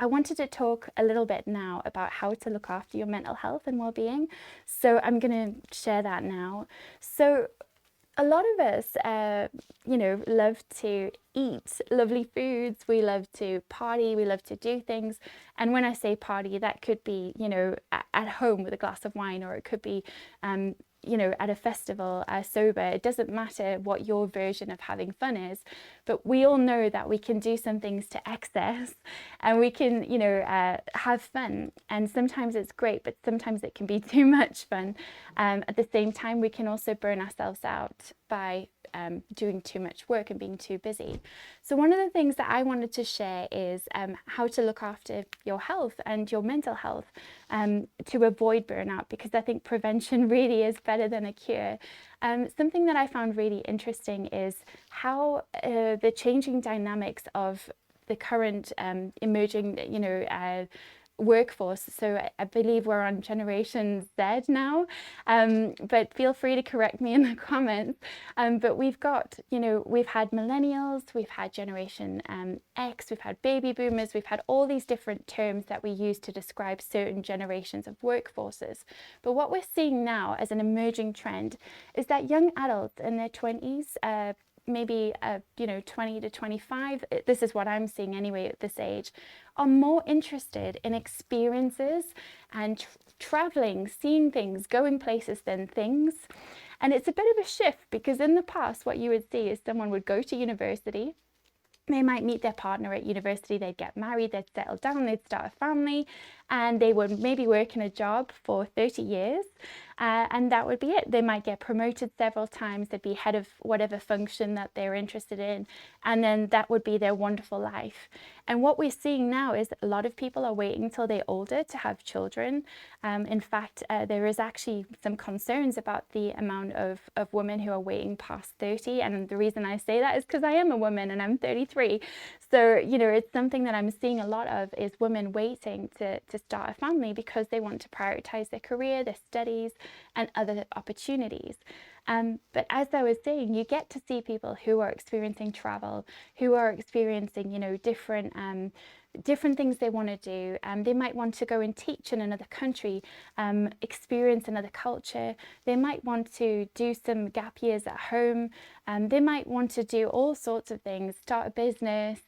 I wanted to talk a little bit now about how to look after your mental health and well-being. So I'm going to share that now. So a lot of us, love to eat lovely foods. We love to party. We love to do things. And when I say party, that could be, at home with a glass of wine, or it could be, at a festival, sober. It doesn't matter what your version of having fun is, but we all know that we can do some things to excess, and we can, have fun. And sometimes it's great, but sometimes it can be too much fun. At the same time, we can also burn ourselves out by doing too much work and being too busy. So one of the things that I wanted to share is how to look after your health and your mental health to avoid burnout, because I think prevention really is better than a cure. Something that I found really interesting is how the changing dynamics of the current emerging, workforce. So I believe we're on Generation Z now, but feel free to correct me in the comments. But we've got, we've had millennials, we've had Generation X, we've had baby boomers, we've had all these different terms that we use to describe certain generations of workforces. But what we're seeing now as an emerging trend is that young adults in their 20s, maybe 20 to 25, this is what I'm seeing anyway at this age, are more interested in experiences and traveling, seeing things, going places than things. And it's a bit of a shift, because in the past what you would see is someone would go to university, they might meet their partner at university, they'd get married, they'd settle down, they'd start a family, and they would maybe work in a job for 30 years, and that would be it. They might get promoted several times, they'd be head of whatever function that they're interested in, and then that would be their wonderful life. And what we're seeing now is a lot of people are waiting until they're older to have children. In fact, there is actually some concerns about the amount of women who are waiting past 30, and the reason I say that is because I am a woman and I'm 33. So, it's something that I'm seeing a lot of, is women waiting to start a family because they want to prioritize their career, their studies, and other opportunities. But as I was saying, you get to see people who are experiencing travel, who are experiencing, different things they want to do. They might want to go and teach in another country, experience another culture. They might want to do some gap years at home. They might want to do all sorts of things, start a business.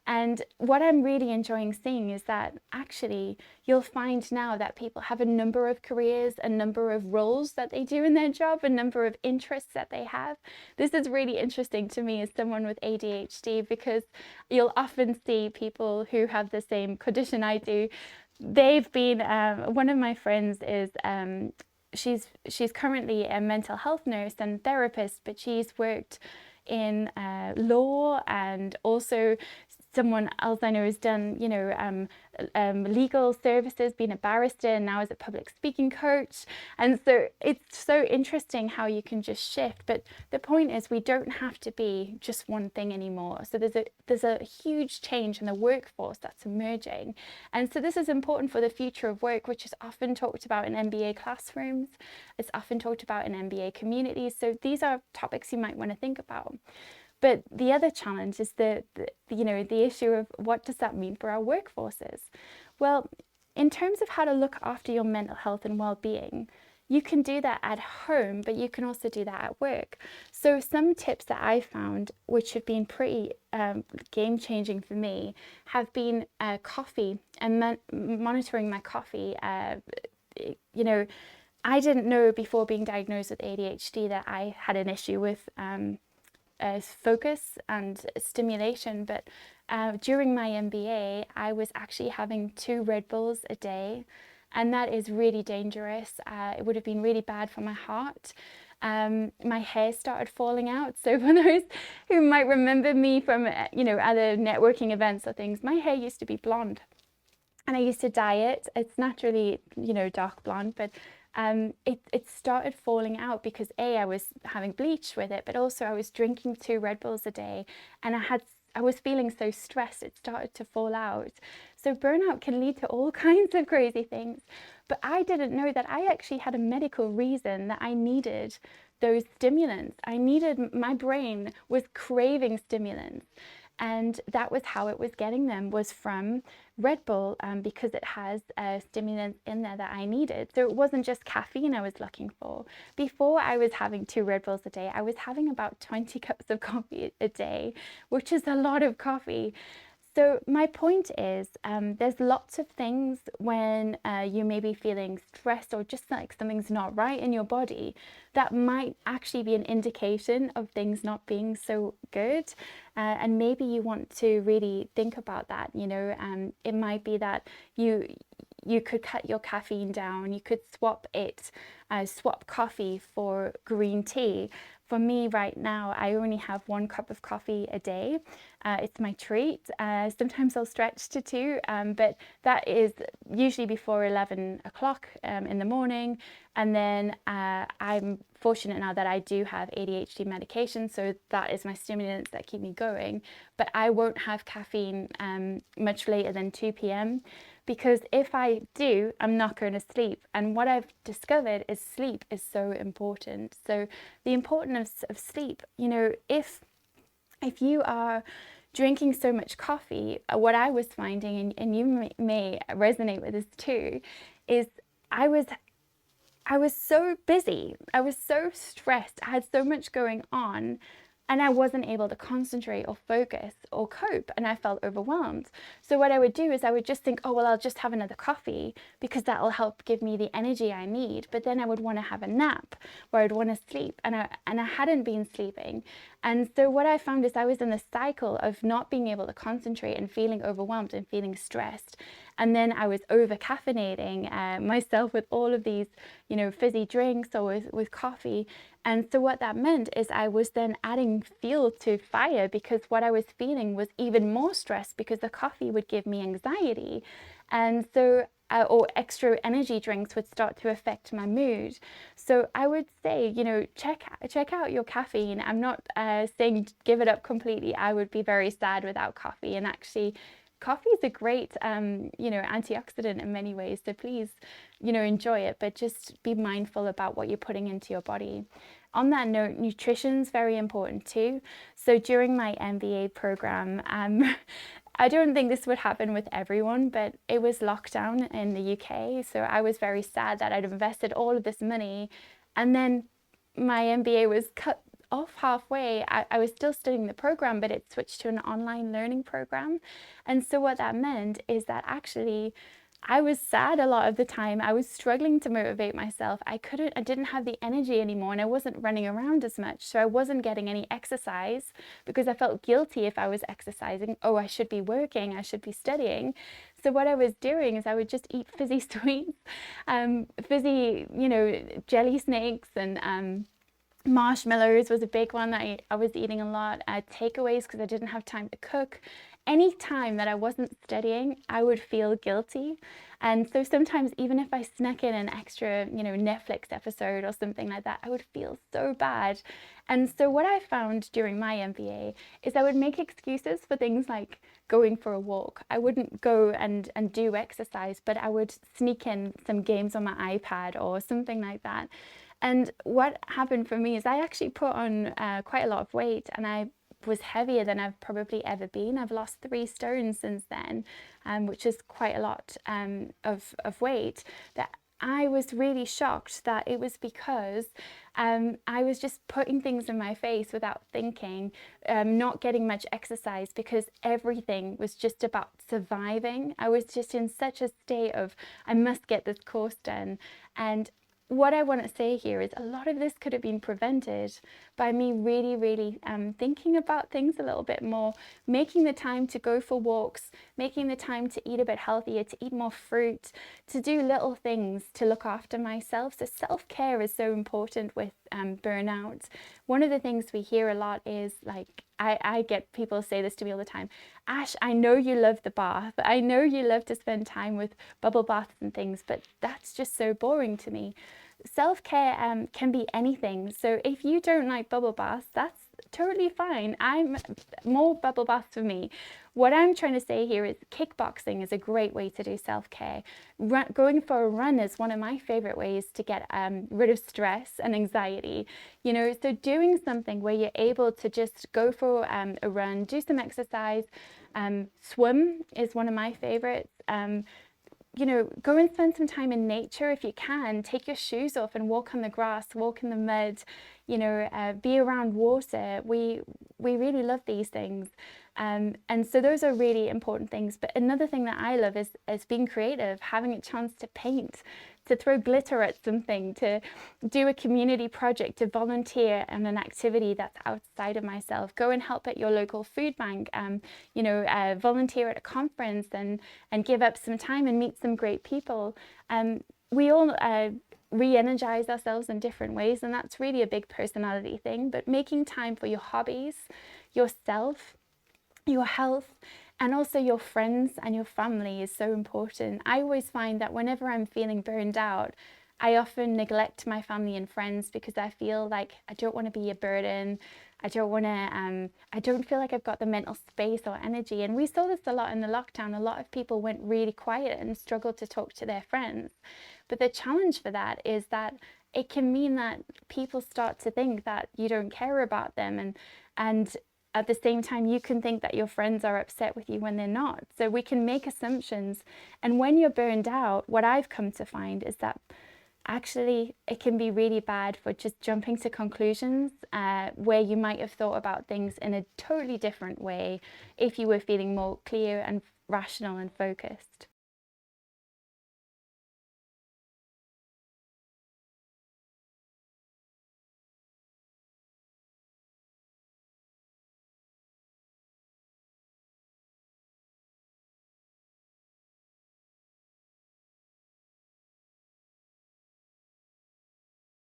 And what I'm really enjoying seeing is that actually you'll find now that people have a number of careers, a number of roles that they do in their job, a number of interests that they have. This is really interesting to me as someone with ADHD, because you'll often see people who have the same condition I do. They've been, one of my friends is, she's currently a mental health nurse and therapist, but she's worked in law, and also someone else I know has done, legal services, been a barrister, and now is a public speaking coach. And so it's so interesting how you can just shift. But the point is, we don't have to be just one thing anymore. So there's a huge change in the workforce that's emerging. And so this is important for the future of work, which is often talked about in MBA classrooms. It's often talked about in MBA communities. So these are topics you might want to think about. But the other challenge is the issue of, what does that mean for our workforces? Well, in terms of how to look after your mental health and well-being, you can do that at home, but you can also do that at work. So some tips that I found, which have been pretty game-changing for me, have been coffee and monitoring my coffee. I didn't know before being diagnosed with ADHD that I had an issue with focus and stimulation, but during my MBA I was actually having 2 Red Bulls a day, and that is really dangerous. It would have been really bad for my heart. My hair started falling out, so for those who might remember me from other networking events or things, my hair used to be blonde and I used to dye it. It's naturally dark blonde, but it started falling out because I was having bleach with it, but also I was drinking 2 Red Bulls a day, and I was feeling so stressed, it started to fall out. So burnout can lead to all kinds of crazy things, but I didn't know that I actually had a medical reason that I needed those stimulants. My brain was craving stimulants. And that was how it was getting them, was from Red Bull, because it has stimulants in there that I needed. So it wasn't just caffeine I was looking for. Before I was having 2 Red Bulls a day, I was having about 20 cups of coffee a day, which is a lot of coffee. So my point is, there's lots of things when you may be feeling stressed or just like something's not right in your body that might actually be an indication of things not being so good. And maybe you want to really think about that. It might be that you could cut your caffeine down. You could swap coffee for green tea. For me right now, I only have 1 cup of coffee a day. It's my treat. Sometimes I'll stretch to 2, but that is usually before 11 o'clock in the morning. And then I'm fortunate now that I do have ADHD medication, so that is my stimulants that keep me going. But I won't have caffeine much later than 2 p.m. because if I do, I'm not going to sleep. And what I've discovered is sleep is so important. So the importance of sleep, if you are drinking so much coffee, what I was finding, and you may resonate with this too, is I was so busy. I was so stressed. I had so much going on, and I wasn't able to concentrate or focus or cope, and I felt overwhelmed. So what I would do is I would just think, oh, well, I'll just have another coffee because that'll help give me the energy I need. But then I would want to have a nap, or I'd want to sleep, and I hadn't been sleeping. And so what I found is I was in the cycle of not being able to concentrate and feeling overwhelmed and feeling stressed. And then I was over caffeinating myself with all of these, fizzy drinks or with coffee. And so what that meant is I was then adding fuel to fire, because what I was feeling was even more stress because the coffee would give me anxiety. And so or extra energy drinks would start to affect my mood. So I would say, check out your caffeine. I'm not saying give it up completely. I would be very sad without coffee. And actually, coffee is a great, antioxidant in many ways. So please, enjoy it, but just be mindful about what you're putting into your body. On that note, nutrition is very important too. So during my MBA program, I don't think this would happen with everyone, but it was lockdown in the UK. So I was very sad that I'd invested all of this money, and then my MBA was cut off halfway. I was still studying the program, but it switched to an online learning program. And so what that meant is that actually I was sad a lot of the time. I was struggling to motivate myself. I didn't have the energy anymore, and I wasn't running around as much. So I wasn't getting any exercise because I felt guilty if I was exercising. Oh, I should be working, I should be studying. So what I was doing is I would just eat fizzy sweets, fizzy, jelly snakes, and marshmallows was a big one that I was eating a lot. Takeaways because I didn't have time to cook. Any time that I wasn't studying, I would feel guilty. And so sometimes even if I snuck in an extra, Netflix episode or something like that, I would feel so bad. And so what I found during my MBA is I would make excuses for things like going for a walk. I wouldn't go and do exercise, but I would sneak in some games on my iPad or something like that. And what happened for me is I actually put on quite a lot of weight, and I was heavier than I've probably ever been. I've lost 3 stones since then, which is quite a lot of weight. That I was really shocked that it was because I was just putting things in my face without thinking, not getting much exercise because everything was just about surviving. I was just in such a state of, I must get this course done. And what I want to say here is a lot of this could have been prevented by me really, really thinking about things a little bit more, making the time to go for walks, making the time to eat a bit healthier, to eat more fruit, to do little things to look after myself. So self-care is so important with burnout. One of the things we hear a lot is like, I get people say this to me all the time, Ash, I know you love the bath. I know you love to spend time with bubble baths and things, but that's just so boring to me. Self-care can be anything. So if you don't like bubble baths, that's totally fine. I'm more bubble bath for me. What I'm trying to say here is kickboxing is a great way to do self-care. Going for a run is one of my favorite ways to get rid of stress and anxiety. You know, so doing something where you're able to just go for a run, do some exercise. Swim is one of my favorites. You know, go and spend some time in nature if you can. Take your shoes off and walk on the grass, walk in the mud, you know, be around water. We really love these things. And so those are really important things. But another thing that I love is being creative, having a chance to paint, to throw glitter at something, to do a community project, to volunteer on an activity that's outside of myself. Go and help at your local food bank, you know, volunteer at a conference and give up some time and meet some great people. We all re-energize ourselves in different ways, and that's really a big personality thing. But making time for your hobbies, yourself, your health, and also your friends and your family is so important. I always find that whenever I'm feeling burned out, I often neglect my family and friends because I feel like I don't want to be a burden. I don't feel like I've got the mental space or energy. And we saw this a lot in the lockdown. A lot of people went really quiet and struggled to talk to their friends. But the challenge for that is that it can mean that people start to think that you don't care about them, and at the same time, you can think that your friends are upset with you when they're not. So we can make assumptions. And when you're burned out, what I've come to find is that actually it can be really bad for just jumping to conclusions where you might have thought about things in a totally different way if you were feeling more clear and rational and focused.